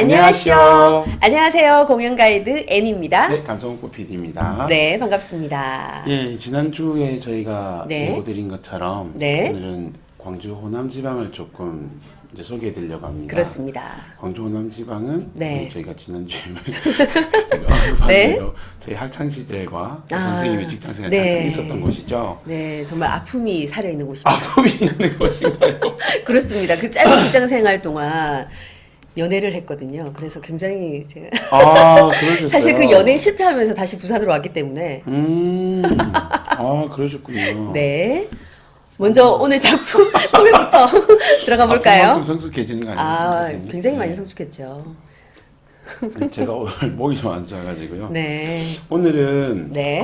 안녕하시오. 안녕하세요. 공연 가이드 N입니다. 네, 감성홍보 PD입니다. 네, 반갑습니다. 예, 지난주에 저희가 네. 예고드린 것처럼 네. 오늘은 광주 호남 지방을 조금 이제 소개해 드리려고 합니다. 그렇습니다. 광주 호남 지방은 네. 저희가 지난주에 제가 언급한 네. 대로 저희 학창 시절과 아, 선생님의 직장 생활 네. 잠깐 있었던 곳이죠. 네, 정말 아픔이 살아 있는 곳입니다. 아픔이 있는 곳인가요? 그렇습니다. 그 짧은 직장 생활 동안 연애를 했거든요. 그래서 굉장히 제가 아, 그러셨어요. 사실 그 연애 실패하면서 다시 부산으로 왔기 때문에 아, 그러셨군요. 네. 먼저 오늘 작품 소개부터 들어가 볼까요? 그만큼 성숙해지는 거 아니겠습니까? 아, 선생님? 굉장히 많이 네. 성숙했죠. 제가 오늘 목이 좀 안 좋아가지고요. 네. 오늘은 네.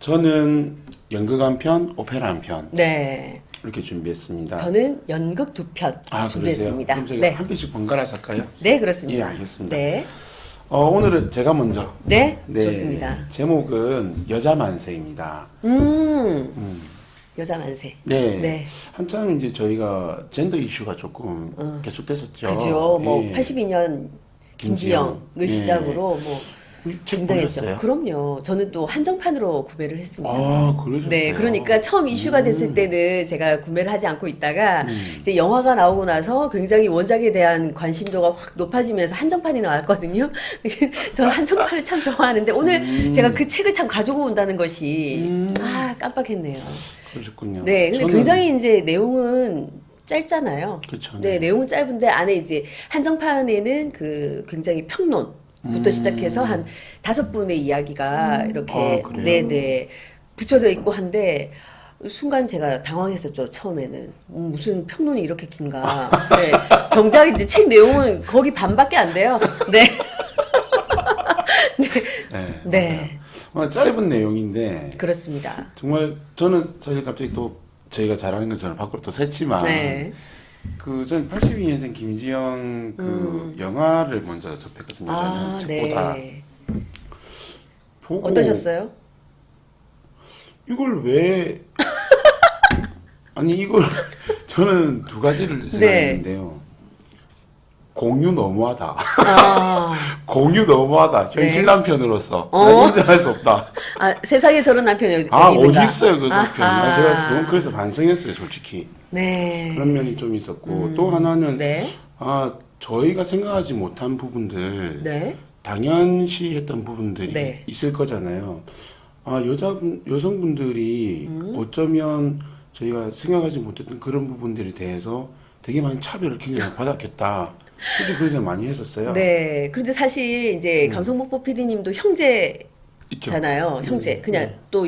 저는 연극 한 편, 오페라 한 편 네. 이렇게 준비했습니다. 저는 연극 2편 준비했습니다. 그럼 제가 네. 한 편씩 번갈아서 할까요? 네, 그렇습니다. 예, 알겠습니다. 네. 오늘은 제가 먼저. 네, 네, 좋습니다. 제목은 여자 만세입니다. 여자 만세. 네. 네. 한참 이제 저희가 젠더 이슈가 조금 계속됐었죠. 그죠. 뭐 예. 82년 김지영을 김지영을 시작으로 뭐 책 굉장했죠. 보셨어요? 그럼요. 저는 또 한정판으로 구매를 했습니다. 아, 그러셨어요? 네, 그러니까 처음 이슈가 됐을 때는 제가 구매를 하지 않고 있다가 이제 영화가 나오고 나서 굉장히 원작에 대한 관심도가 확 높아지면서 한정판이 나왔거든요. 저는 한정판을 참 좋아하는데 오늘 제가 그 책을 참 가지고 온다는 것이 깜빡했네요. 그러셨군요. 네, 근데 저는- 굉장히 이제 내용은 짧잖아요. 그쵸, 네, 네. 내용은 짧은데 안에 이제 한정판에는 그 굉장히 평론부터 시작해서 한 5분의 이야기가 이렇게 아, 그래요? 네네 붙여져 있고 한데 순간 제가 당황했었죠. 처음에는 무슨 평론이 이렇게 긴가. 네, 정작 이제 책 내용은 거기 반밖에 안 돼요. 네. 네. 네, 맞아요. 짧은 내용인데 그렇습니다. 정말 저는 사실 갑자기 또 저희가 잘하는 것처럼 밖으로 또 샜지만 네. 그 저는 82년생 김지영 그 영화를 먼저 접했거든요. 저는 책보다 네. 보고 어떠셨어요? 이걸 왜 아니 이걸 저는 두 가지를 생각했는데요. 공유 너무하다. 아, 공유 너무하다. 현실 네. 남편으로서 어. 난 인정할 수 없다. 아, 세상에 저런 남편이 어디 아, 어디 있는가? 있어요, 그 남편. 아하. 제가 너무 그래서 반성했어요, 솔직히. 네. 그런 면이 좀 있었고, 또 하나는, 네. 저희가 생각하지 못한 부분들, 네. 당연시 했던 부분들이 네. 있을 거잖아요. 여성분들이 어쩌면 저희가 생각하지 못했던 그런 부분들에 대해서 되게 많이 차별을 굉장히 받았겠다. 솔직히 그런 생각 많이 했었어요. 네. 그런데 사실 이제 감성목보 PD님도 형제잖아요. 있죠. 형제. 그냥 네. 또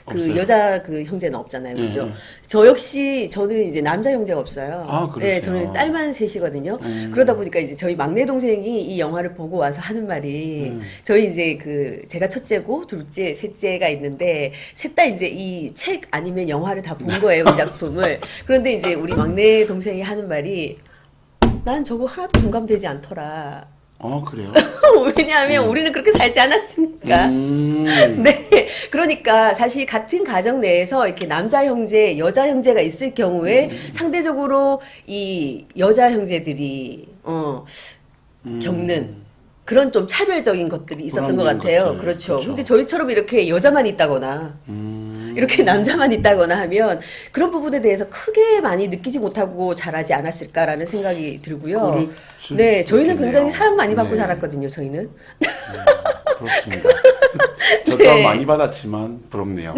그 없어요. 여자 그 형제는 없잖아요. 네, 그죠? 네. 저 역시 저는 이제 남자 형제가 없어요. 아, 그러세요? 네, 저는 딸만 셋이거든요. 그러다 보니까 이제 저희 막내 동생이 이 영화를 보고 와서 하는 말이 저희 이제 그 제가 첫째고 둘째, 셋째가 있는데 셋 다 이제 이 책 아니면 영화를 다 본 거예요, 이 작품을. 그런데 이제 우리 막내 동생이 하는 말이 난 저거 하나도 공감되지 않더라. 그래요? 왜냐하면 우리는 그렇게 살지 않았으니까. 네. 그러니까 사실 같은 가정 내에서 이렇게 남자 형제, 여자 형제가 있을 경우에 상대적으로 이 여자 형제들이 겪는 그런 좀 차별적인 것들이 있었던 것 불합리한 같아요. 것들. 그렇죠. 그렇죠. 근데 저희처럼 이렇게 여자만 있다거나 이렇게 남자만 있다거나 하면 그런 부분에 대해서 크게 많이 느끼지 못하고 자라지 않았을까라는 생각이 들고요. 그럴 네, 수도 저희는 있겠네요. 굉장히 사랑 많이 받고 네. 자랐거든요. 저희는. 그렇습니다. 저 네. 또한 많이 받았지만 부럽네요.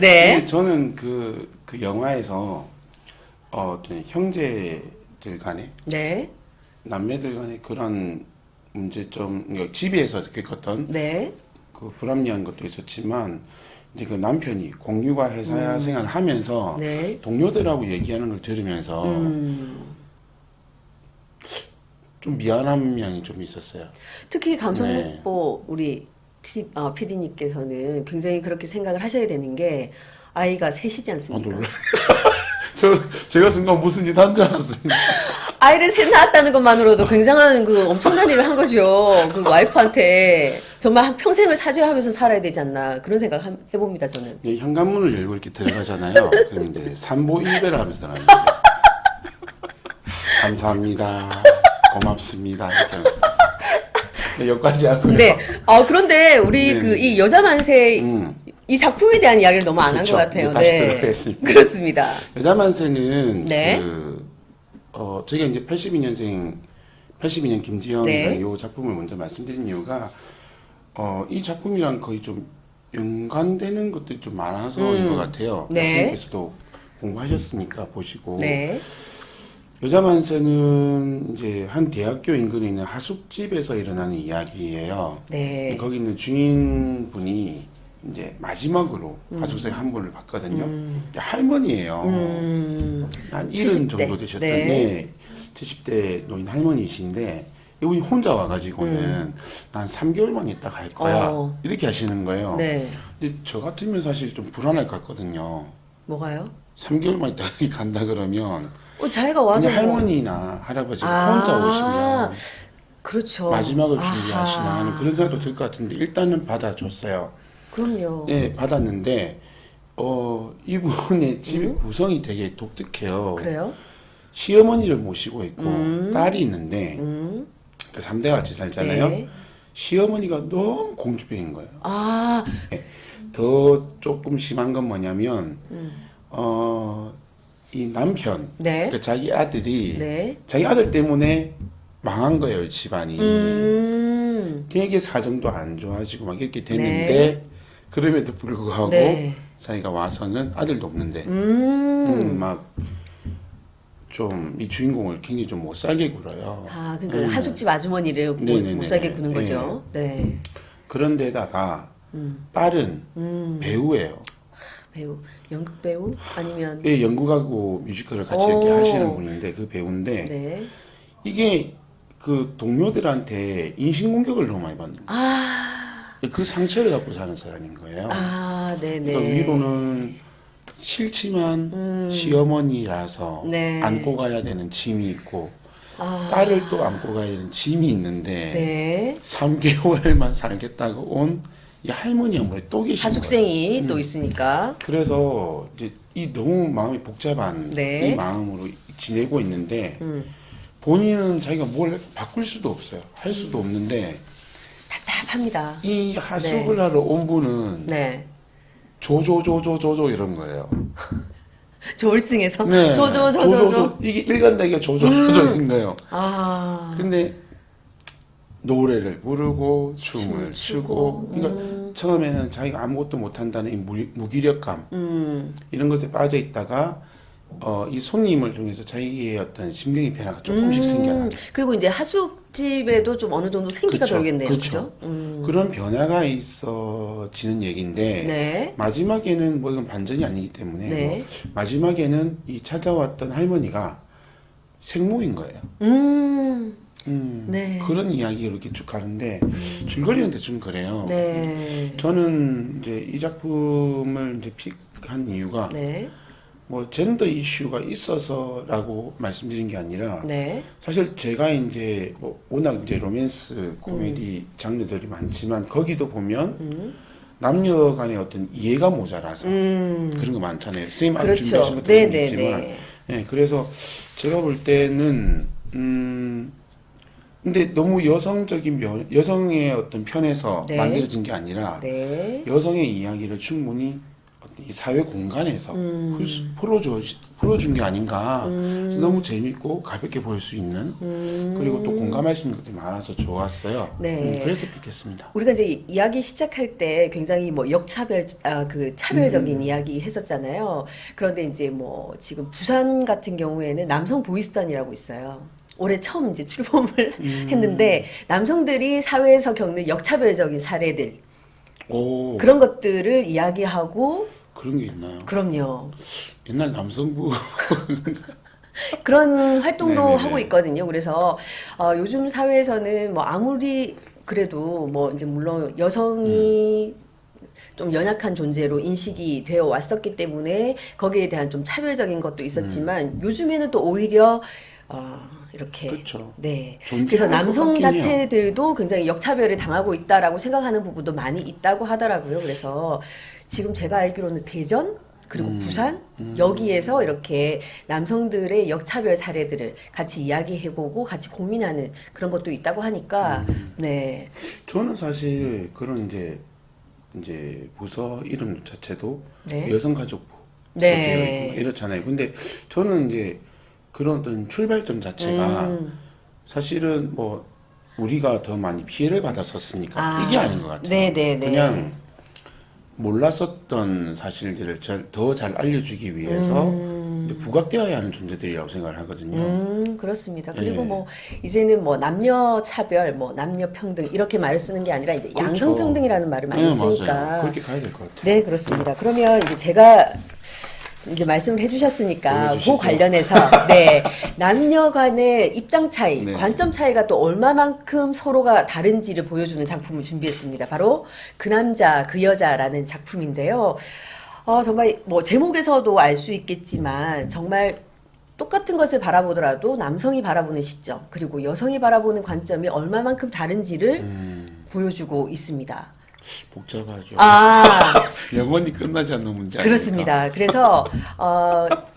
네. 근데 저는 그 영화에서 어떤 형제들 간에 네. 남매들 간에 그런 문제점, 그러니까 집에서 겪었던 네. 그 불합리한 것도 있었지만 이제 그 남편이 공유가 회사 생활을 하면서 네. 동료들하고 얘기하는 걸 들으면서 좀 미안한 면이 좀 있었어요. 특히 네. 감성목보 우리 PD님께서는 굉장히 그렇게 생각을 하셔야 되는 게 아이가 셋이지 않습니까? 놀라. 제가 순간 무슨 짓 한 줄 알았습니다. 아이를 셋 낳았다는 것만으로도 굉장한 그 엄청난 일을 한 거죠. 그 와이프한테 정말 한 평생을 사죄하면서 살아야 되지 않나 그런 생각 해봅니다 저는. 예, 현관문을 열고 이렇게 들어가잖아요. 그럼 이제 삼보 일배를 하면서 들어가는데 감사합니다. 고맙습니다. 이렇게 하면서. 네, 여기까지 하고요. 네. 그런데 우리 네. 그 이 여자 만세 이 작품에 대한 이야기를 너무 안 한 것 그렇죠. 같아요. 이제 다시 네. 들어가겠습니다. 그렇습니다. 여자 만세는 네. 저희가 이제 82년 김지영이랑 네. 이 작품을 먼저 말씀드린 이유가 이 작품이랑 거의 좀 연관되는 것들이 좀 많아서인 것 같아요. 네. 선생님께서도 공부하셨으니까 보시고 네. 여자 만세는 이제 한 대학교 인근에 있는 하숙집에서 일어나는 이야기예요. 네. 거기 있는 주인분이 이제 마지막으로 하숙생 한 분을 봤거든요. 할머니예요. 한 70 70대. 정도 되셨던 네. 70대 노인 할머니이신데 이분이 혼자 와가지고는 난 3개월만 있다 갈 거야 이렇게 하시는 거예요. 네. 근데 저 같으면 사실 좀 불안할 것 같거든요. 뭐가요? 3개월만 있다 간다 그러면 자기가 와서 그냥 뭐- 할머니나 할아버지가 혼자 오시면 그렇죠. 마지막을 아하. 준비하시나 하는 그런 생각도 들 것 같은데 일단은 받아줬어요. 그럼요. 네, 받았는데 이분의 집 구성이 되게 독특해요. 그래요? 시어머니를 모시고 있고 딸이 있는데 음. 그 3대 같이 살잖아요. 네. 시어머니가 너무 공주병인 거예요. 아, 더 조금 심한 건 뭐냐면 이 남편, 네. 그러니까 자기 아들이 네. 자기 아들 때문에 망한 거예요, 집안이. 되게 사정도 안 좋아지고 막 이렇게 됐는데 네. 그럼에도 불구하고 네. 자기가 와서는 아들도 없는데 막 좀 이 주인공을 굉장히 좀 못 살게 굴어요. 그러니까 하숙집 아주머니를 네네네네. 못 살게 구는 거죠. 네. 그런데다가 딸은 배우예요. 배우, 연극 배우 아니면 예, 연극하고 뮤지컬을 같이 이렇게 오. 하시는 분인데 그 배우인데 네. 이게 그 동료들한테 인신공격을 너무 많이 받는 거예요. 아, 그 상처를 갖고 사는 사람인 거예요. 네네. 그러니까 위로는 싫지만 시어머니라서 네. 안고 가야 되는 짐이 있고 아, 딸을 또 안고 가야 되는 짐이 있는데 네. 3개월만 살겠다고 온 이 할머니가 머리 또 계신 거예요. 하숙생이 또 있으니까. 그래서 이제 이 너무 마음이 복잡한 네. 이 마음으로 지내고 있는데 본인은 자기가 뭘 바꿀 수도 없어요. 할 수도 없는데 답답합니다. 이 하숙을 하러 온 분은 네. 조조조조조조 이런 거예요. 조울증에서 네. 조조조조조. 이게 일관되게 조조조조인 거예요. 아, 근데 노래를 부르고 춤을 추고 그러니까 처음에는 자기가 아무것도 못한다는 이 무기력감 이런 것에 빠져 있다가 이 손님을 통해서 자기의 어떤 심경의 변화가 조금씩 생겨나요. 그리고 이제 하숙집에도 좀 어느 정도 생기가 그쵸, 돌겠네요. 그쵸. 그죠? 그런 변화가 있어지는 얘기인데 네. 마지막에는 뭐 이건 반전이 아니기 때문에 네. 뭐 마지막에는 이 찾아왔던 할머니가 생모인 거예요. 네. 그런 이야기가 이렇게 쭉 가는데 줄거리는 대충 그래요. 네. 저는 이제 이 작품을 이제 픽한 이유가 네. 뭐 젠더 이슈가 있어서라고 말씀드린 게 아니라 네. 사실 제가 이제 뭐 워낙 이제 로맨스 코미디 장르들이 많지만 거기도 보면 남녀 간의 어떤 이해가 모자라서 그런 거 많잖아요. 선생님 아주 그렇죠. 준비하신 것도 네네네. 있지만 예, 그래서 제가 볼 때는 근데 너무 여성적인 여성의 어떤 편에서 네. 만들어진 게 아니라 네. 여성의 이야기를 충분히 어떤 이 사회 공간에서 풀어준 게 아닌가. 너무 재밌고 가볍게 볼 수 있는 그리고 또 공감할 수 있는 것들이 많아서 좋았어요. 네. 그래서 픽했습니다. 우리가 이제 이야기 시작할 때 굉장히 뭐 역차별, 그 차별적인 이야기 했었잖아요. 그런데 이제 뭐 지금 부산 같은 경우에는 남성 보이스단이라고 있어요. 올해 처음 이제 출범을 했는데 남성들이 사회에서 겪는 역차별적인 사례들 오, 그런 것들을 이야기하고 그런 게 있나요? 그럼요. 옛날 남성부 그런 활동도 네네네. 하고 있거든요. 그래서 요즘 사회에서는 뭐 아무리 그래도 뭐 이제 물론 여성이 좀 연약한 존재로 인식이 되어 왔었기 때문에 거기에 대한 좀 차별적인 것도 있었지만 요즘에는 또 오히려 이렇게 그렇죠. 네. 존재할 그래서 것 남성 같긴 해요. 자체들도 굉장히 역차별을 당하고 있다라고 생각하는 부분도 많이 있다고 하더라고요. 그래서 지금 제가 알기로는 대전 그리고 부산 여기에서 이렇게 남성들의 역차별 사례들을 같이 이야기해보고 같이 고민하는 그런 것도 있다고 하니까 네. 저는 사실 그런 이제 부서 이름 자체도 네. 여성가족부 네. 있고 이렇잖아요. 근데 저는 이제 그런 어떤 출발점 자체가 사실은 뭐 우리가 더 많이 피해를 받았었으니까 이게 아닌 것 같아요. 네네네. 그냥 몰랐었던 사실들을 더 잘 알려주기 위해서 이제 부각되어야 하는 존재들이라고 생각을 하거든요. 그렇습니다. 그리고 예. 뭐 이제는 뭐 남녀 차별, 뭐 남녀 평등 이렇게 말을 쓰는 게 아니라 이제 그렇죠. 양성 평등이라는 말을 많이 네, 쓰니까 맞아요. 그렇게 가야 될 것 같아요. 네, 그렇습니다. 그러면 이제 제가 이제 말씀을 해주셨으니까 보여주시죠. 그 관련해서 네 남녀 간의 입장 차이, 네. 관점 차이가 또 얼마만큼 서로가 다른지를 보여주는 작품을 준비했습니다. 바로 그 남자 그 여자라는 작품인데요. 정말 뭐 제목에서도 알 수 있겠지만 정말 똑같은 것을 바라보더라도 남성이 바라보는 시점 그리고 여성이 바라보는 관점이 얼마만큼 다른지를 보여주고 있습니다. 복잡하죠. 영원히 끝나지 않는 문제 아닙니까? 그렇습니다. 그래서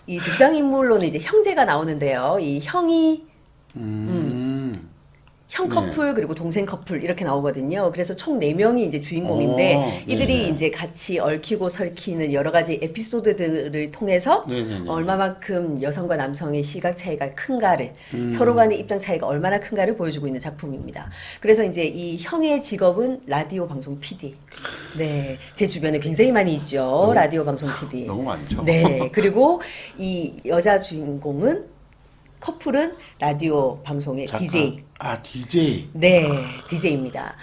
이 등장인물로는 이제 형제가 나오는데요. 이 형이 형 네. 커플 그리고 동생 커플 이렇게 나오거든요. 그래서 총 4명이 이제 주인공인데 이들이 네네. 이제 같이 얽히고 설키는 여러 가지 에피소드들을 통해서 네네네. 얼마만큼 여성과 남성의 시각 차이가 큰가를 서로 간의 입장 차이가 얼마나 큰가를 보여주고 있는 작품입니다. 그래서 이제 이 형의 직업은 라디오 방송 PD. 네, 제 주변에 굉장히 많이 있죠. 라디오 방송 PD. 너무 많죠. 네, 그리고 이 여자 주인공은 커플은 라디오 방송의 작가. DJ. DJ. 네, DJ입니다.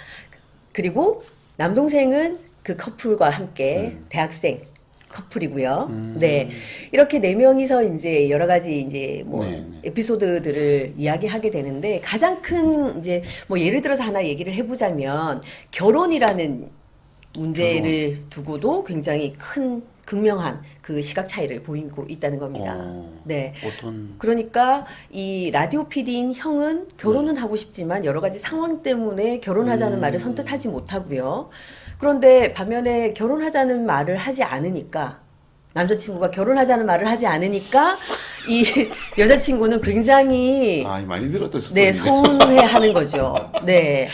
그리고 남동생은 그 커플과 함께 대학생 커플이고요. 네. 이렇게 4명이서 이제 여러 가지 이제 뭐 네, 네. 에피소드들을 이야기하게 되는데 가장 큰 이제 뭐 예를 들어서 하나 얘기를 해보자면 결혼이라는 문제를 두고도 굉장히 큰 극명한 그 시각 차이를 보이고 있다는 겁니다. 네. 어떤 그러니까 이 라디오 PD인 형은 결혼은 하고 싶지만 여러 가지 상황 때문에 결혼하자는 말을 선뜻 하지 못하고요. 그런데 반면에 결혼하자는 말을 하지 않으니까 남자친구가 결혼하자는 말을 하지 않으니까 이 여자친구는 굉장히 많이 들었던 네, 스토리인데. 서운해하는 거죠. 네.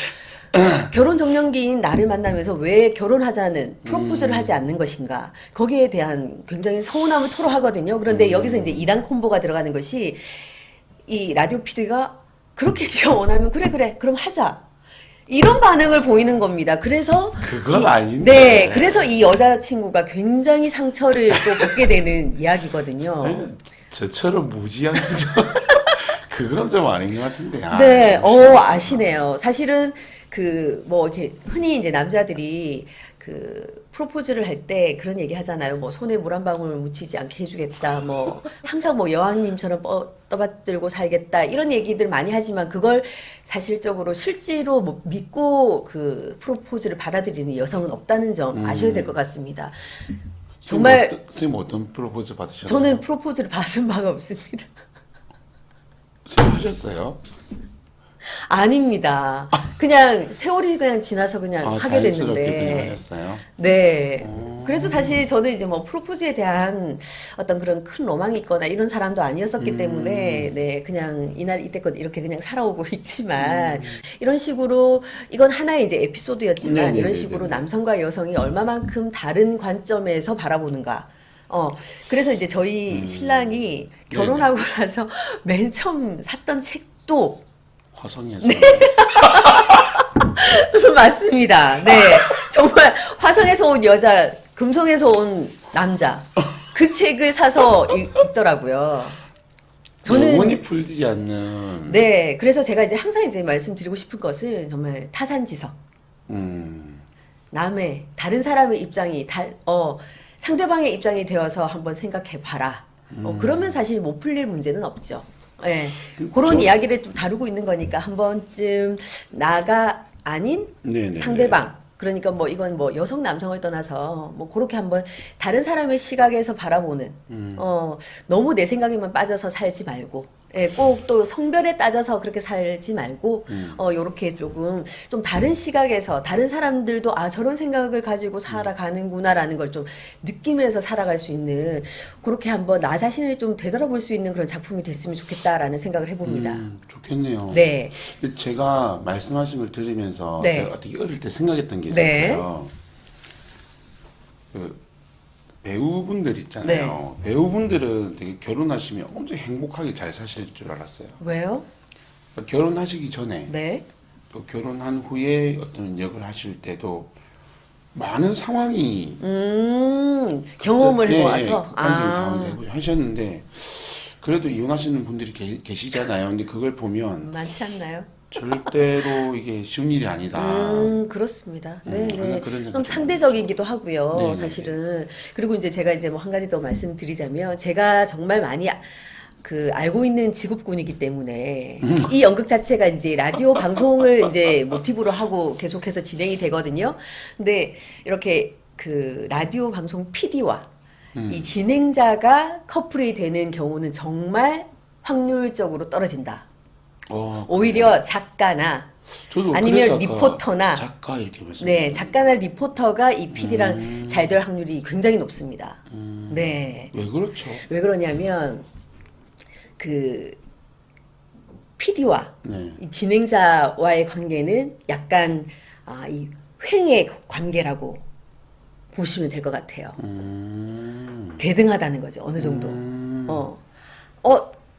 결혼 정년기인 나를 만나면서 왜 결혼하자는 프로포즈를 하지 않는 것인가 거기에 대한 굉장히 서운함을 토로하거든요. 그런데 여기서 이제 2단 콤보가 들어가는 것이 이 라디오 PD가 그렇게 네가 원하면 그래 그럼 하자 이런 반응을 보이는 겁니다. 그래서 그건 아닌데. 네, 그래서 이 여자친구가 굉장히 상처를 또 받게 되는 이야기거든요. 아니, 저처럼 무지한 그건 좀 아닌 것 같은데. 네, 아시네요. 사실은 그 뭐 이렇게 흔히 이제 남자들이 그 프로포즈를 할 때 그런 얘기 하잖아요. 뭐 손에 물 한 방울 묻히지 않게 해주겠다. 뭐 항상 뭐 여왕님처럼 떠받들고 살겠다. 이런 얘기들 많이 하지만 그걸 사실적으로 실제로 뭐 믿고 그 프로포즈를 받아들이는 여성은 없다는 점 아셔야 될 것 같습니다. 정말 선생님 어떤 프로포즈 받으셨나요? 저는 프로포즈를 받은 바가 없습니다. 선생님 하셨어요? 아닙니다. 그냥 세월이 그냥 지나서 그냥 하게 자연스럽게 그냥 됐는데. 하셨어요? 네. 오. 그래서 사실 저는 이제 뭐 프로포즈에 대한 어떤 그런 큰 로망이 있거나 이런 사람도 아니었었기 때문에 네, 그냥 이날 이때껏 이렇게 그냥 살아오고 있지만 이런 식으로 이건 하나의 이제 에피소드였지만 네네네네. 이런 식으로 남성과 여성이 얼마만큼 다른 관점에서 바라보는가. 그래서 이제 저희 신랑이 결혼하고 나서 맨 처음 샀던 책도 화성에서. 맞습니다. 네. 정말 화성에서 온 여자, 금성에서 온 남자. 그 책을 사서 읽더라고요. 저는 영원히 풀리지 않는. 네. 그래서 제가 이제 항상 이제 말씀드리고 싶은 것은 정말 타산지석. 남의 다른 사람의 입장이 상대방의 입장이 되어서 한번 생각해 봐라. 그러면 사실 못 풀릴 문제는 없죠. 네. 그런 이야기를 좀 다루고 있는 거니까 한 번쯤 나가 아닌 네네네. 상대방. 그러니까 뭐 이건 뭐 여성 남성을 떠나서 뭐 그렇게 한번 다른 사람의 시각에서 바라보는 너무 내 생각에만 빠져서 살지 말고 예, 꼭 또 성별에 따져서 그렇게 살지 말고, 요렇게 조금, 좀 다른 시각에서, 다른 사람들도, 아, 저런 생각을 가지고 살아가는구나라는 걸 좀 느끼면서 살아갈 수 있는, 그렇게 한번 나 자신을 좀 되돌아볼 수 있는 그런 작품이 됐으면 좋겠다라는 생각을 해봅니다. 좋겠네요. 네. 제가 말씀하신 걸 들으면서 네. 제가 되게 어릴 때 생각했던 게 네. 있었어요. 그 배우분들 있잖아요. 배우분들은 되게 결혼하시면 엄청 행복하게 잘 사실 줄 알았어요. 왜요? 그러니까 결혼하시기 전에 네. 또 결혼한 후에 어떤 역을 하실 때도 많은 상황이 경험을 예, 해보아서. 극단적인 상황을 하셨는데 그래도 이혼하시는 분들이 계시잖아요. 근데 그걸 보면 많지 않나요? 절대로 이게 쉬운 일이 아니다. 그렇습니다. 네, 항상 네. 그런 생각이 좀 상대적이기도 하고요, 네, 네, 사실은. 그리고 이제 제가 이제 뭐 한 가지 더 말씀드리자면, 제가 정말 많이 알고 있는 직업군이기 때문에, 이 연극 자체가 이제 라디오 방송을 이제 모티브로 하고 계속해서 진행이 되거든요. 근데 이렇게 그 라디오 방송 PD와 이 진행자가 커플이 되는 경우는 정말 확률적으로 떨어진다. 오히려 작가나 저도 아니면 그래서 아까 리포터나 작가 이렇게 말씀. 네, 작가나 리포터가 이 PD랑 잘 될 확률이 굉장히 높습니다. 네. 왜 그렇죠? 왜 그러냐면 그 PD와 네. 이 진행자와의 관계는 약간 이 횡의 관계라고 보시면 될 것 같아요. 대등하다는 거죠. 어느 정도.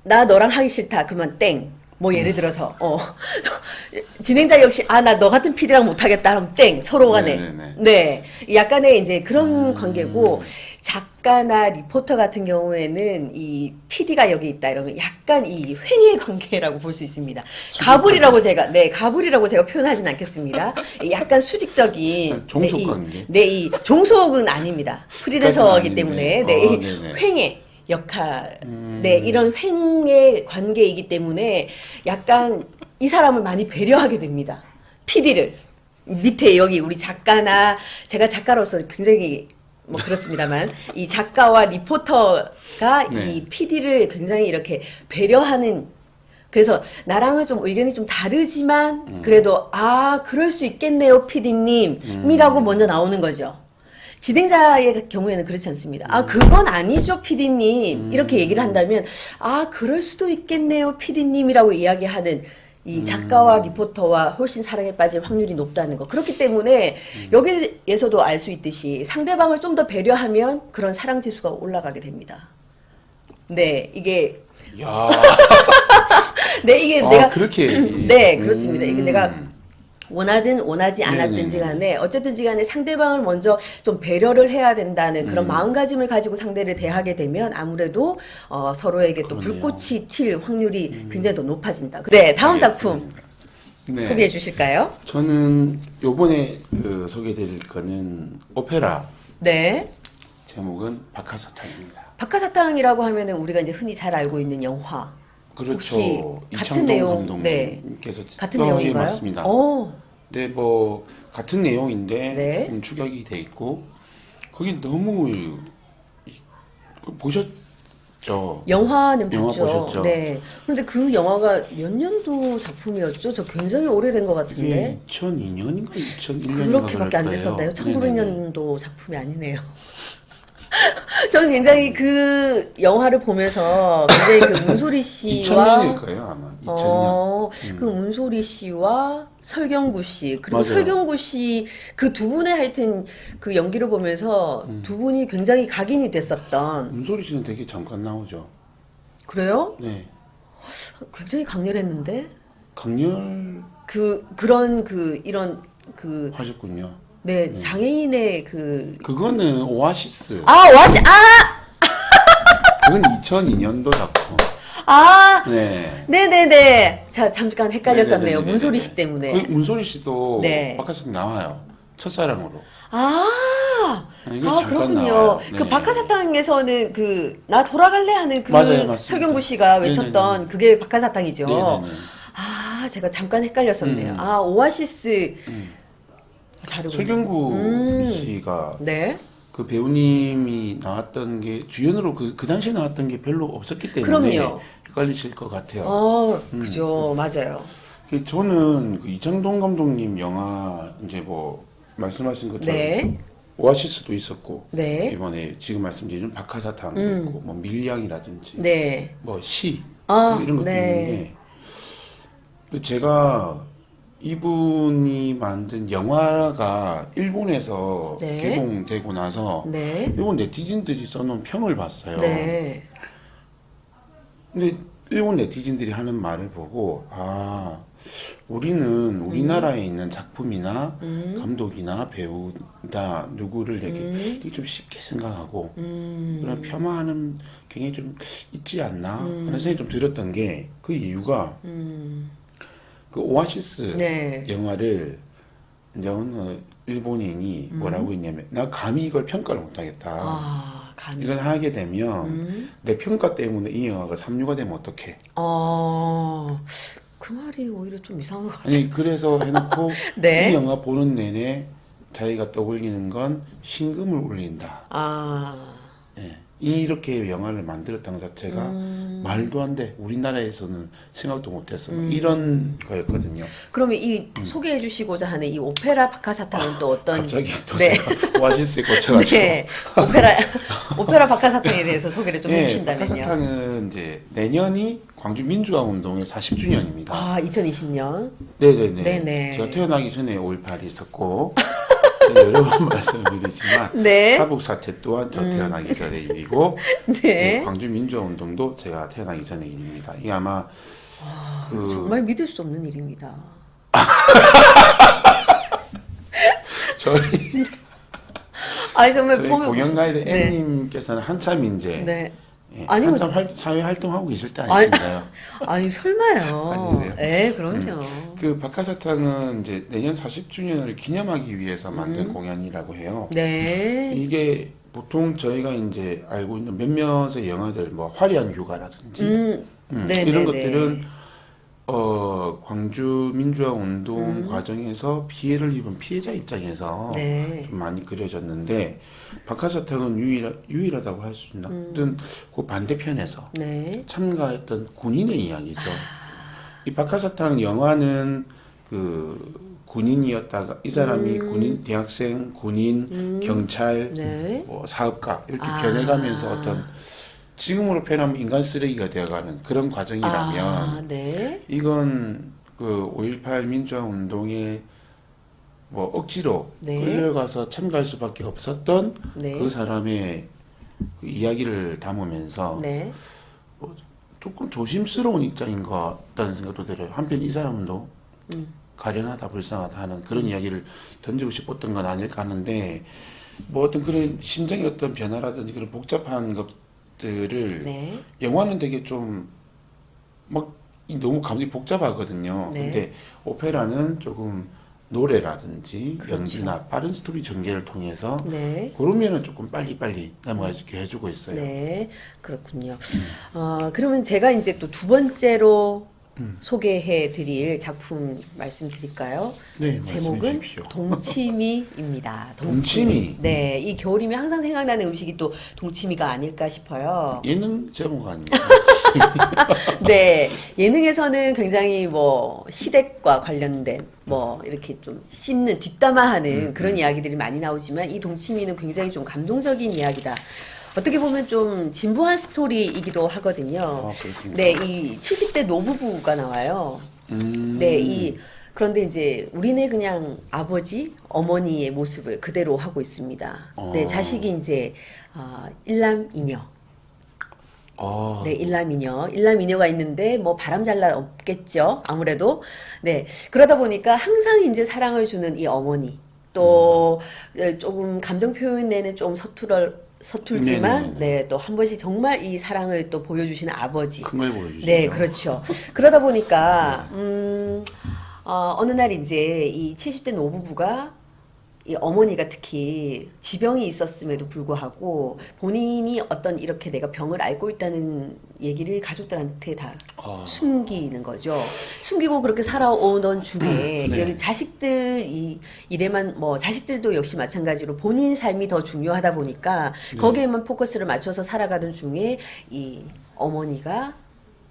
나 너랑 하기 싫다. 그러면 땡. 뭐 예를 들어서 진행자 역시 나 너 같은 PD랑 못 하겠다 하면 땡. 서로 간에. 네네네. 네. 약간의 이제 그런 관계고 작가나 리포터 같은 경우에는 이 PD가 여기 있다 이러면 약간 이 횡의 관계라고 볼 수 있습니다. 가불이라고 제가 표현하진 않겠습니다. 약간 수직적인 종속 관계? 이 종속은 아닙니다. 프리랜서이기 때문에 이 네네. 횡의 역할, 이런 횡의 관계이기 때문에 약간 이 사람을 많이 배려하게 됩니다. PD를. 밑에 여기 우리 작가나, 제가 작가로서 굉장히 뭐 그렇습니다만, 이 작가와 리포터가 네. 이 PD를 굉장히 이렇게 배려하는, 그래서 나랑은 좀 의견이 좀 다르지만, 그래도, 그럴 수 있겠네요, PD님이라고 먼저 나오는 거죠. 진행자의 경우에는 그렇지 않습니다. 그건 아니죠, PD님. 이렇게 얘기를 한다면, 그럴 수도 있겠네요, PD님이라고 이야기하는 이 작가와 리포터와 훨씬 사랑에 빠질 확률이 높다는 거. 그렇기 때문에 여기에서도 알 수 있듯이 상대방을 좀 더 배려하면 그런 사랑 지수가 올라가게 됩니다. 네, 이게. 야. 네, 이게 내가. 그렇게. 네, 그렇습니다. 이게 내가 원하든 원하지 않았든지 네네네. 간에 어쨌든지 간에 상대방을 먼저 좀 배려를 해야 된다는 그런 마음가짐을 가지고 상대를 대하게 되면 아무래도 서로에게 또 그러네요. 불꽃이 튈 확률이 굉장히 더 높아진다. 네, 다음 작품 네. 소개해 주실까요? 저는 요번에 소개드릴 거는 오페라. 네. 제목은 박하사탕입니다. 박하사탕이라고 하면은 우리가 이제 흔히 잘 알고 있는 영화. 그렇죠. 혹시 같은 이창동 내용, 감독님께서 같은 내용인가요? 예, 맞습니다. 네, 뭐 같은 내용인데 네. 좀 축약이 돼 있고 거기 너무 보셨죠? 영화는 영화 봤죠. 보셨죠? 네. 그런데 그 영화가 몇 년도 작품이었죠? 저 굉장히 오래된 것 같은데. 2002년인가 2001년인가 그렇게밖에 안 됐었나요? 1900년도 작품이 아니네요. 저는 굉장히 그 영화를 보면서 굉장히 그 문소리 씨와 2000년일 거예요 아마 2000년. 그 문소리 씨와 설경구 씨 그리고 맞아요. 설경구 씨 그 두 분의 하여튼 그 연기를 보면서 두 분이 굉장히 각인이 됐었던. 문소리 씨는 되게 잠깐 나오죠. 그래요? 네. 굉장히 강렬했는데 강렬 그런 이런 하셨군요. 네 장애인의 그거는 오아시스. 와시 그건 2002년도 작품. 네. 네네네. 자, 잠깐 헷갈렸었네요. 네네네네네. 문소리 씨 때문에. 그 문소리 씨도 네. 박하사탕 나와요. 첫사랑으로. 이게 잠깐 그렇군요. 나와요. 그 네. 박하사탕에서는 나 돌아갈래 하는 맞아요, 맞습니다. 설경구 씨가 외쳤던 네네네. 그게 박하사탕이죠. 네네네. 제가 잠깐 헷갈렸었네요. 오아시스 다르군요. 설경구 씨가 네. 그 배우님이 나왔던 게 주연으로 그 당시에 나왔던 게 별로 없었기 때문에 그럼요. 헷갈리실 것 같아요. 그죠. 맞아요. 저는 그 이창동 감독님 영화 이제 뭐 말씀하신 것처럼 네. 오아시스도 있었고 네. 이번에 지금 말씀드린 박하사탕도 있고 뭐 밀양이라든지 네. 뭐 시 아, 이런 것도 네. 있는데 근데 제가 이분이 만든 영화가 일본에서 네. 개봉되고 나서 네. 일본 네티즌들이 써놓은 평을 봤어요. 네. 근데 일본 네티즌들이 하는 말을 보고 우리는 우리나라에 있는 작품이나 감독이나 배우나 누구를 이렇게 좀 쉽게 생각하고 그런 폄하하는 경향이 좀 있지 않나 하는 생각이 좀 들었던 게 그 이유가 그 오아시스 네. 영화를 이제 어느 일본인이 뭐라고 했냐면 나 감히 이걸 평가를 못하겠다. 감히. 이걸 하게 되면 내 평가 때문에 이 영화가 삼류가 되면 어떡해. 그 말이 오히려 좀 이상한 것 같아요. 아니 그래서 해놓고 네. 이 영화 보는 내내 자기가 떠올리는 건 신금을 울린다. 예. 이렇게 영화를 만들었다는 것 자체가 말도 안 돼. 우리나라에서는 생각도 못했어. 뭐 이런 거였거든요. 그러면 이 소개해 주시고자 하는 이 오페라 박하사탕은 또 어떤 갑자기 또 네. 제가 오아시스에 꽂혀가지고. 네. 오페라 박하사탕에 대해서 소개를 좀 해주신다면요. 박하사탕은 이제 내년이 광주 민주화 운동의 40주년입니다. 2020년. 네네네. 네네. 제가 태어나기 전에 5.18이 있었고 여러 번 말씀드리지만 네. 사북 사태 또한 저 태어나기 전의 일이고 네. 광주 민주화 운동도 제가 태어나기 전의 일입니다. 이게 아마 정말 믿을 수 없는 일입니다. 저희 정말 저희 보면 공연 가이드 네. M님께서는 한참 이제 네. 아니요 사회 활동하고 계실 때 아니신가요? 설마요. 아니세요? 네, 그럼요. 그 박하사탕은 이제 내년 40주년을 기념하기 위해서 만든 공연이라고 해요. 네. 이게 보통 저희가 이제 알고 있는 몇몇의 영화들, 뭐 화려한 휴가라든지 네, 이런 네, 것들은 광주 민주화 운동 과정에서 피해를 입은 피해자 입장에서 네. 좀 많이 그려졌는데 박하사탕은 유일하다고 할 수 있나? 하여튼 그 반대편에서 네. 참가했던 군인의 이야기죠. 이 박하사탕 영화는 그 군인이었다가 이 사람이 군인, 대학생, 군인, 경찰, 네. 뭐 사업가 이렇게 변해가면서 어떤 지금으로 표현하면 인간 쓰레기가 되어가는 그런 과정이라면 네. 이건 그 5.18 민주화 운동에 뭐 억지로 네. 끌려가서 참가할 수밖에 없었던 네. 그 사람의 그 이야기를 담으면서 네. 조금 조심스러운 입장인 것 같다는 생각도 들어요. 한편 이 사람도 가련하다 불쌍하다 하는 그런 이야기를 던지고 싶었던 건 아닐까 하는데 뭐 어떤 그런 심정의 어떤 변화라든지 그런 복잡한 것들을 네. 영화는 되게 좀 막 너무 감정이 복잡하거든요. 네. 근데 오페라는 조금 노래라든지 그렇죠. 연기나 빠른 스토리 전개를 통해서 네. 그런 면은 조금 빨리빨리 넘어갈 수 있게 해주고 있어요. 네. 그렇군요. 그러면 제가 이제 또 두 번째로 소개해 드릴 작품 말씀드릴까요? 네, 제목은 말씀해 주십시오. 동치미입니다. 동치미? 네, 이 겨울이면 항상 생각나는 음식이 또 동치미가 아닐까 싶어요. 예능 제목 아니에요? 네, 예능에서는 굉장히 뭐 시댁과 관련된 뭐 이렇게 좀 씹는 뒷담화하는 그런 이야기들이 많이 나오지만 이 동치미는 굉장히 좀 감동적인 이야기다. 어떻게 보면 좀 진부한 스토리이기도 하거든요. 그렇습니까? 네, 이 70대 노부부가 나와요. 네, 그런데 이제 우리네 그냥 아버지, 어머니의 모습을 그대로 하고 있습니다. 네, 자식이 이제 일남 이녀. 네, 일남이녀가 있는데 뭐 바람 잘 날 없겠죠. 아무래도. 네. 그러다 보니까 항상 이제 사랑을 주는 이 어머니. 또 조금 감정 표현에는 좀 서툴지만 네, 또 한 번씩 정말 이 사랑을 또 보여주시는 아버지. 큰 걸 보여주시죠. 네, 그렇죠. 그러다 보니까 어느 날 이제 이 70대 노부부가 이 어머니가 특히 지병이 있었음에도 불구하고 본인이 어떤 이렇게 내가 병을 앓고 있다는 얘기를 가족들한테 다 숨기는 거죠. 숨기고 그렇게 살아오던 중에 네. 여기 자식들 이래만 뭐 자식들도 역시 마찬가지로 본인 삶이 더 중요하다 보니까 거기에만 포커스를 맞춰서 살아가던 중에 이 어머니가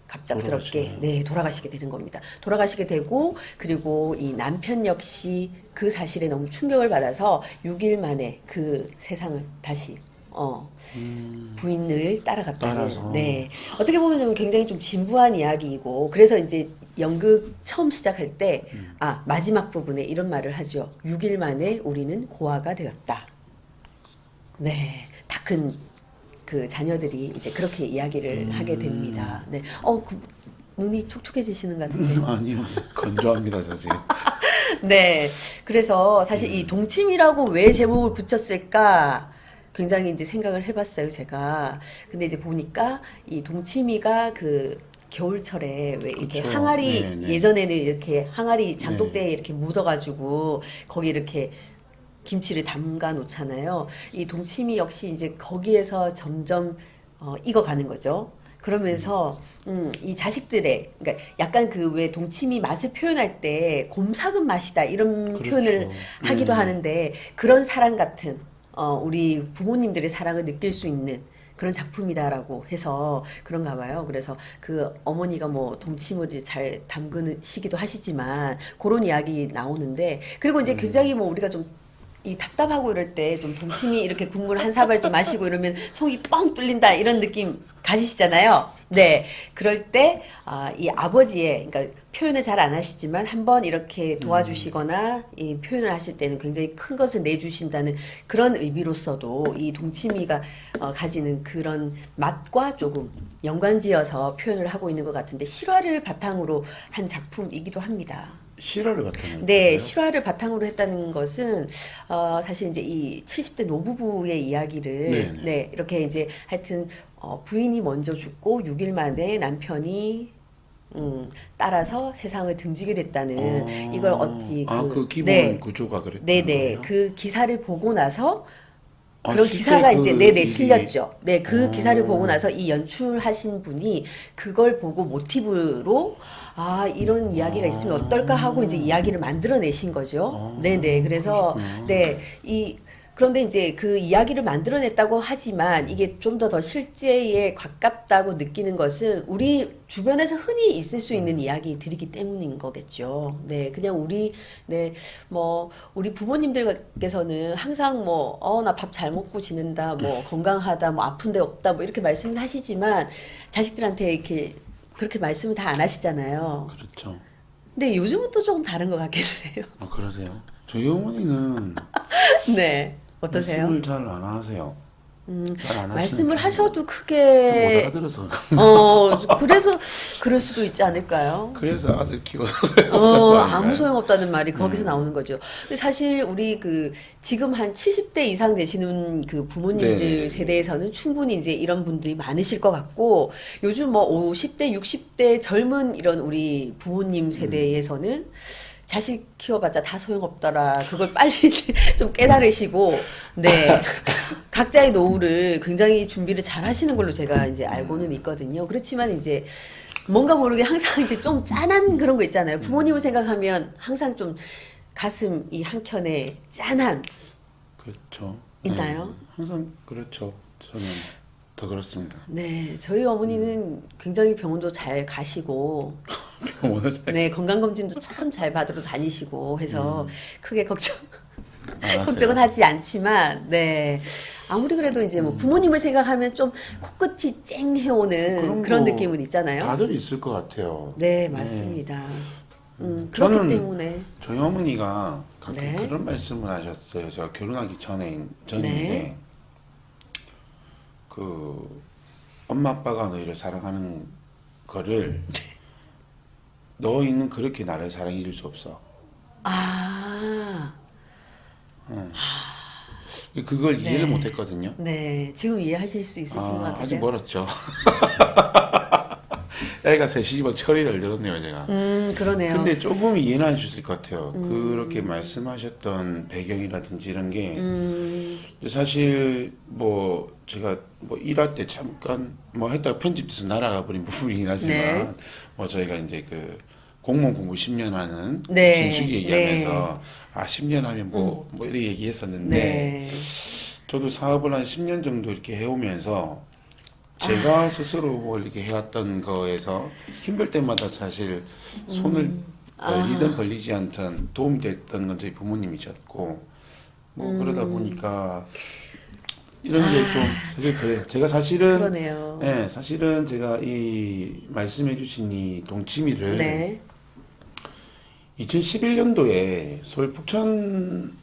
갑작스럽게 돌아가시게 되는 겁니다. 돌아가시게 되고 그리고 이 남편 역시 그 사실에 너무 충격을 받아서 6일 만에 그 세상을 다시 부인을 따라갔다는. 따라서. 네. 어떻게 보면 굉장히 좀 진부한 이야기이고 그래서 이제 연극 처음 시작할 때 마지막 부분에 이런 말을 하죠. 6일 만에 우리는 고아가 되었다. 네. 다 큰 그 자녀들이 이제 그렇게 이야기를 하게 됩니다. 네. 눈이 촉촉해지시는 것 같은데. 아니요, 건조합니다, 저 지금. 네. 그래서 사실 이 동침이라고 왜 제목을 붙였을까? 굉장히 이제 생각을 해봤어요, 제가. 근데 이제 보니까 이 동치미가 그 겨울철에 왜 이렇게 그쵸. 항아리, 네, 네. 예전에는 이렇게 항아리 장독대에 이렇게 묻어가지고 거기 이렇게 김치를 담가 놓잖아요. 이 동치미 역시 이제 거기에서 점점 익어가는 거죠. 그러면서 이 자식들의 그러니까 약간 그 왜 동치미 맛을 표현할 때 곰삭은 맛이다 이런 그렇죠. 표현을 하기도 하는데 그런 사랑 같은 우리 부모님들의 사랑을 느낄 수 있는 그런 작품이다라고 해서 그런가 봐요. 그래서 그 어머니가 뭐 동치미를 잘 담그시기도 하시지만 그런 이야기 나오는데 그리고 이제 굉장히 뭐 우리가 좀 이 답답하고 이럴 때 좀 동치미 이렇게 국물 한 사발 좀 마시고 이러면 속이 뻥 뚫린다 이런 느낌 가지시잖아요. 네. 그럴 때, 이 아버지의, 그러니까 표현을 잘 안 하시지만 한번 이렇게 도와주시거나 이 표현을 하실 때는 굉장히 큰 것을 내주신다는 그런 의미로서도 이 동치미가 가지는 그런 맛과 조금 연관지어서 표현을 하고 있는 것 같은데 실화를 바탕으로 한 작품이기도 합니다. 실화를 바탕으로. 네, 했다고요? 실화를 바탕으로 했다는 것은 사실 이제 이 70대 노부부의 이야기를 네네. 네, 이렇게 이제 하여튼 부인이 먼저 죽고 6일 만에 남편이 따라서 세상을 등지게 됐다는 이걸 그 기본 네, 구조가 그랬던 네네 거예요? 그 기사를 보고 나서 아, 그런 실제 기사가 그 이제 네네 일이- 실렸죠. 네, 그 기사를 보고 어. 나서 이 연출하신 분이 그걸 보고 모티브로 이런 이야기가 있으면 어떨까 하고 이제 이야기를 만들어내신 거죠. 네네. 그래서 그러셨구나. 네, 그런데 이제 그 이야기를 만들어냈다고 하지만 이게 좀 더 실제에 가깝다고 느끼는 것은 우리 주변에서 흔히 있을 수 있는 이야기들이기 때문인 거겠죠. 네, 그냥 네, 뭐, 우리 부모님들께서는 항상 뭐, 나 밥 잘 먹고 지낸다, 뭐, 건강하다, 뭐, 아픈 데 없다, 뭐, 이렇게 말씀을 하시지만 자식들한테 이렇게 그렇게 말씀을 다 안 하시잖아요. 그렇죠. 근데 요즘은 또 조금 다른 것 같긴 해요. 아, 그러세요? 저희 어머니는 네. 어떠세요? 말씀을 잘 안 하세요. 잘 안 말씀을 하시는 하셔도 못 크게 알아들어서. 그래서 그럴 수도 있지 않을까요? 그래서 아들 키워서 아무 소용없다는 말이 거기서 나오는 거죠. 근데 사실 우리 지금 한 70대 이상 되시는 그 부모님들 네. 세대에서는 충분히 이제 이런 분들이 많으실 것 같고 요즘 뭐 50대, 60대 젊은 이런 우리 부모님 세대에서는 자식 키워봤자 다 소용없더라. 그걸 빨리 좀 깨달으시고, 네. 각자의 노후를 굉장히 준비를 잘 하시는 걸로 제가 이제 알고는 있거든요. 그렇지만 이제 뭔가 모르게 항상 이렇게 좀 짠한 그런 거 있잖아요. 부모님을 생각하면 항상 좀 가슴 이 한켠에 짠한 그렇죠. 있나요? 네. 항상 그렇죠. 저는 더 그렇습니다. 네. 저희 어머니는 굉장히 병원도 잘 가시고, 병원을 잘 네. 건강검진도 참 잘 받으러 다니시고 해서 크게 알았어요. 걱정은 하지 않지만, 네. 아무리 그래도 이제 뭐 부모님을 생각하면 좀 코끝이 쨍 해오는 그런 거 느낌은 있잖아요. 다들 있을 것 같아요. 네, 맞습니다. 그렇기 저는 때문에. 저희 어머니가 가끔 네. 그런 말씀을 하셨어요. 제가 결혼하기 전인데 네. 그 엄마 아빠가 너희를 사랑하는 거를 너희는 그렇게 나를 사랑해 줄 수 없어. 그걸 이해를 네. 못 했거든요. 네. 지금 이해하실 수 있으신 것 같으세요? 아직 멀었죠. 애가 셋이 뭐 철이를 들었네요, 제가. 그러네요. 근데 조금 이해는 할 수 있을 것 같아요. 그렇게 말씀하셨던 배경이라든지 이런 게 사실 뭐 제가 뭐 일할 때 잠깐 뭐 했다가 편집돼서 날아가 버린 부분이긴 하지만 네. 뭐 저희가 이제 그 공무원 공부 10년 하는 네. 준식이 얘기하면서 10년 하면 뭐 이렇게 얘기했었는데 네. 저도 사업을 한 10년 정도 이렇게 해오면서 제가 스스로 뭘 이렇게 해왔던 거에서 힘들 때마다 사실 손을 벌리든 벌리지 않든 도움이 됐던 건 저희 부모님이셨고 뭐 그러다 보니까 이런 게 좀 사실 그래요. 제가 사실은 그러네요. 예, 사실은 제가 이 말씀해주신 이 동치미를 네. 2011년도에 서울 북촌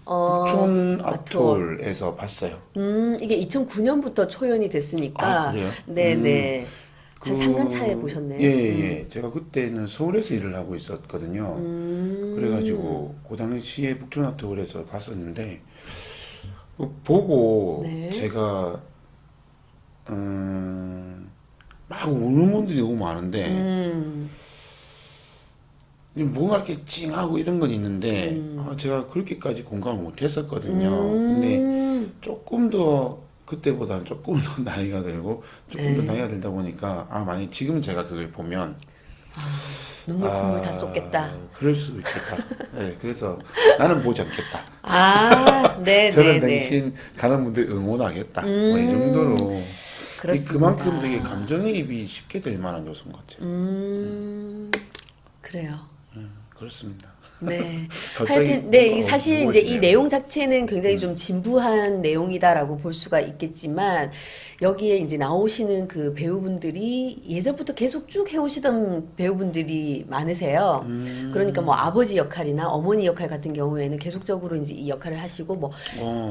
아트홀에서 봤어요. 이게 2009년부터 초연이 됐으니까. 아, 그래요? 네네. 한 3년 차에 보셨네요. 예, 예. 제가 그때는 서울에서 일을 하고 있었거든요. 그래가지고 그 당시에 북촌 아트홀에서 봤었는데 보고 네. 제가 막 우는 분들이 너무 많은데 뭔가 이렇게 찡하고 이런 건 있는데 제가 그렇게까지 공감을 못 했었거든요. 근데 조금 더 그때보다는 조금 더 나이가 들고 조금 더 나이가 들다 보니까 만약 지금 제가 그걸 보면 눈물 콧물 다 쏟겠다. 그럴 수도 있겠다. 네, 그래서 나는 보지 않겠다. 네, 저는 네, 네. 대신 가는 분들 응원하겠다. 뭐 이 정도로 그렇습니다. 그만큼 되게 감정이입이 쉽게 될 만한 요소인 것 같아요. 그래요. 그렇습니다. 네. 갑자기 하여튼, 네, 뭔가 사실 이제 이 무거워지네요. 내용 자체는 굉장히 좀 진부한 내용이다라고 볼 수가 있겠지만, 여기에 이제 나오시는 그 배우분들이 예전부터 계속 쭉 해오시던 배우분들이 많으세요. 그러니까 뭐 아버지 역할이나 어머니 역할 같은 경우에는 계속적으로 이제 이 역할을 하시고, 뭐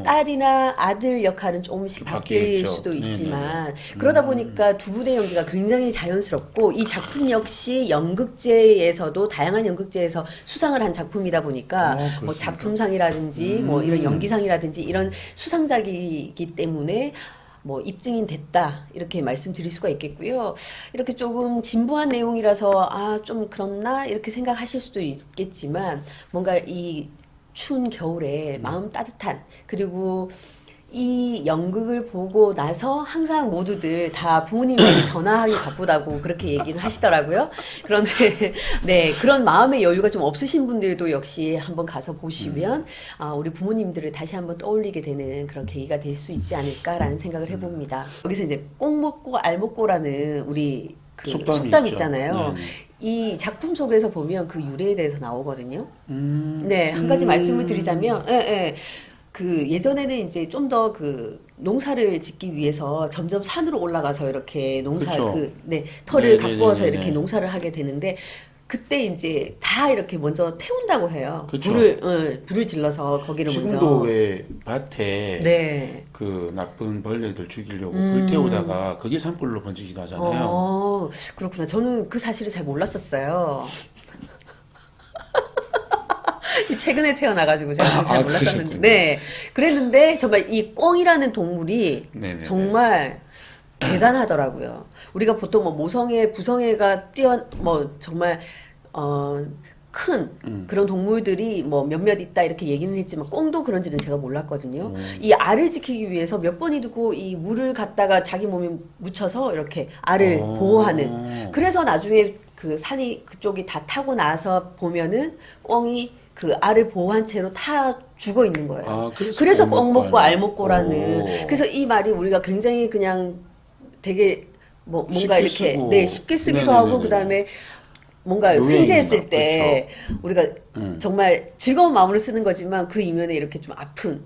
딸이나 아들 역할은 조금씩 좀 바뀔 바뀌겠죠. 수도 네네네. 있지만, 그러다 보니까 두 분의 연기가 굉장히 자연스럽고, 이 작품 역시 연극제에서도 다양한 연극제에서 수상을 한 작품이다 보니까 뭐 그렇습니까? 작품상이라든지 뭐 이런 연기상이라든지 이런 수상작이기 때문에 뭐 입증인 됐다 이렇게 말씀드릴 수가 있겠고요. 이렇게 조금 진부한 내용이라서 좀 그렇나 이렇게 생각하실 수도 있겠지만 뭔가 이 추운 겨울에 마음 따뜻한 그리고 이 연극을 보고 나서 항상 모두들 다 부모님에게 전화하기 바쁘다고 그렇게 얘기는 하시더라고요. 그런데 네 그런 마음의 여유가 좀 없으신 분들도 역시 한번 가서 보시면 우리 부모님들을 다시 한번 떠올리게 되는 그런 계기가 될 수 있지 않을까라는 생각을 해봅니다. 여기서 이제 꼭 먹고 알 먹고라는 우리 그 속담이 속담 있죠. 있잖아요. 네. 이 작품 속에서 보면 그 유래에 대해서 나오거든요. 네, 한 가지 말씀을 드리자면, 그 예전에는 이제 좀 더 그 농사를 짓기 위해서 점점 산으로 올라가서 이렇게 그쵸. 털을 네네네네네. 가꾸어서 이렇게 농사를 하게 되는데 그때 이제 다 이렇게 먼저 태운다고 해요. 그쵸. 불을 질러서 거기를 지금도 먼저. 왜 밭에 네. 그 나쁜 벌레들 죽이려고 불 태우다가 그게 산불로 번지기도 하잖아요. 그렇구나. 저는 그 사실을 잘 몰랐었어요. 최근에 태어나가지고 제가 잘 몰랐었는데, 그러셨군요. 네, 그랬는데 정말 이 꿩이라는 동물이 네네네. 정말 대단하더라고요. 우리가 보통 뭐 모성애, 부성애가 뭐 정말 큰 그런 동물들이 뭐 몇몇 있다 이렇게 얘기는 했지만 꿩도 그런지는 제가 몰랐거든요. 이 알을 지키기 위해서 몇 번이고 이 물을 갖다가 자기 몸에 묻혀서 이렇게 알을 보호하는. 그래서 나중에 그 산이 그쪽이 다 타고 나서 보면은 꿩이 그 알을 보호한 채로 타 죽어 있는 거예요. 그래서 꿩 먹고 알 먹고라는. 그래서 이 말이 우리가 굉장히 그냥 되게 뭔가 쉽게 이렇게 쓰고. 쉽게 쓰기도 네네네네. 하고 그다음에 뭔가 요행이나, 횡재했을 때 우리가 음. 정말 즐거운 마음으로 쓰는 거지만 그 이면에 이렇게 좀 아픈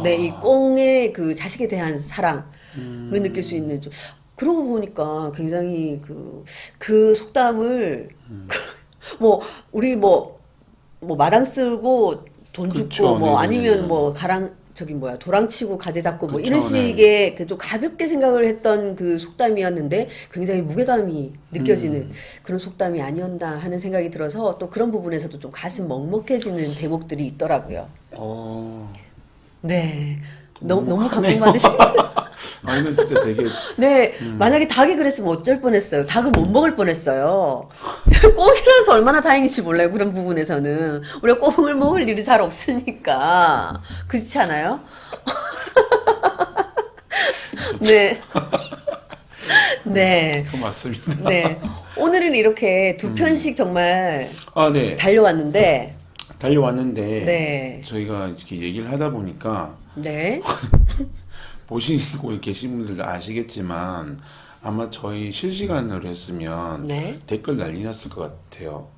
이 꽁의 그 자식에 대한 사랑을 느낄 수 있는 좀 그러고 보니까 굉장히 그 속담을 뭐 우리 뭐 마당 쓸고 돈 그쵸, 줍고 뭐 아니면 네네네네. 뭐 도랑치고 가재 잡고 뭐 그쵸, 이런 네. 식의 그 좀 가볍게 생각을 했던 그 속담이었는데 굉장히 무게감이 느껴지는 그런 속담이 아니었나 하는 생각이 들어서 또 그런 부분에서도 좀 가슴 먹먹해지는 대목들이 있더라고요. 네. 너무 감동받으시죠? 아니면 진짜 되게 네, 만약에 닭이 그랬으면 어쩔 뻔했어요. 닭을 못 먹을 뻔했어요. 꽁이라서 얼마나 다행인지 몰라요. 그런 부분에서는 우리가 꽁을 먹을 일이 잘 없으니까 그렇지 않아요? 네, 네, 맞습니다. 네. 오늘은 이렇게 두 편씩 정말 네. 달려왔는데, 달려왔는데 네, 저희가 이렇게 얘기를 하다 보니까 네, 보시고 계신 분들도 아시겠지만 아마 저희 실시간으로 했으면 네. 댓글 난리 났을 것 같아요.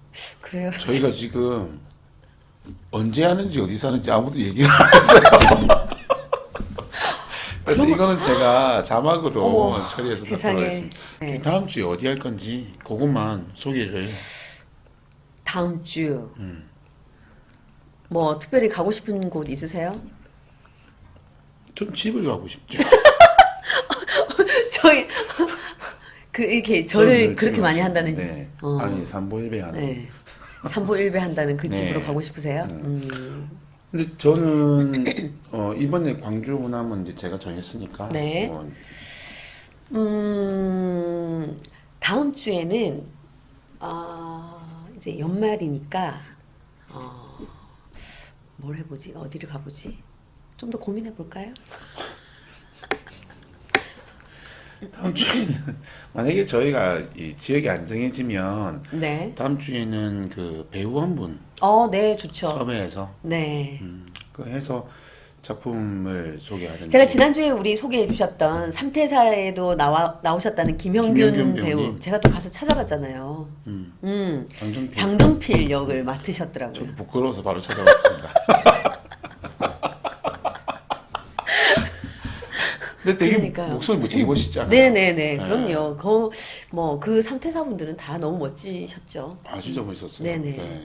그래요. 저희가 지금 언제 하는지 어디서 하는지 아무도 얘기를 안 했어요. 그래서 이거는 제가 자막으로 어머, 처리해서 세상에. 넣도록 하겠습니다. 네. 다음 주에 어디 할 건지 그것만 소개를. 다음 주. 뭐 특별히 가고 싶은 곳 있으세요? 전 집을 가고 싶죠. 저희 그 이렇게 저를 저는 그렇게 집을 많이 가고 한다는. 싶- 네. 어. 아니 삼보일배 하는. 네. 삼보일배 한다는 그 네. 집으로 가고 싶으세요? 근데 저는 이번에 광주 호남은 이제 제가 정했으니까. 네. 다음 주에는 이제 연말이니까 뭘 해보지? 어디를 가보지? 좀 더 고민해 볼까요? 다음 주에는 만약에 저희가 이 지역이 안 정해지면 네. 다음 주에는 그 배우 한 분 네, 좋죠. 섭외해서 네. 그 해서 작품을 소개하는. 제가 지난주에 우리 소개해 주셨던 삼태사에도 나오셨다는 김형균 김형균 배우, 배우님. 제가 또 가서 찾아봤잖아요. 장정필. 장정필 역을 맡으셨더라고요. 저도 부끄러워서 바로 찾아왔습니다. 근데 되게 그러니까요. 목소리 뭐 되게 멋있잖아요. 네네네, 그럼요. 그 삼태사분들은 다 너무 멋지셨죠. 아 진짜 멋있었어요. 네네. 네.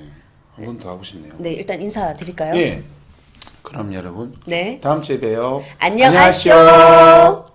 한 번 더 하고 싶네요. 네, 일단 인사드릴까요? 예. 그럼 여러분 네. 다음 주에 봬요. 안녕하쇼.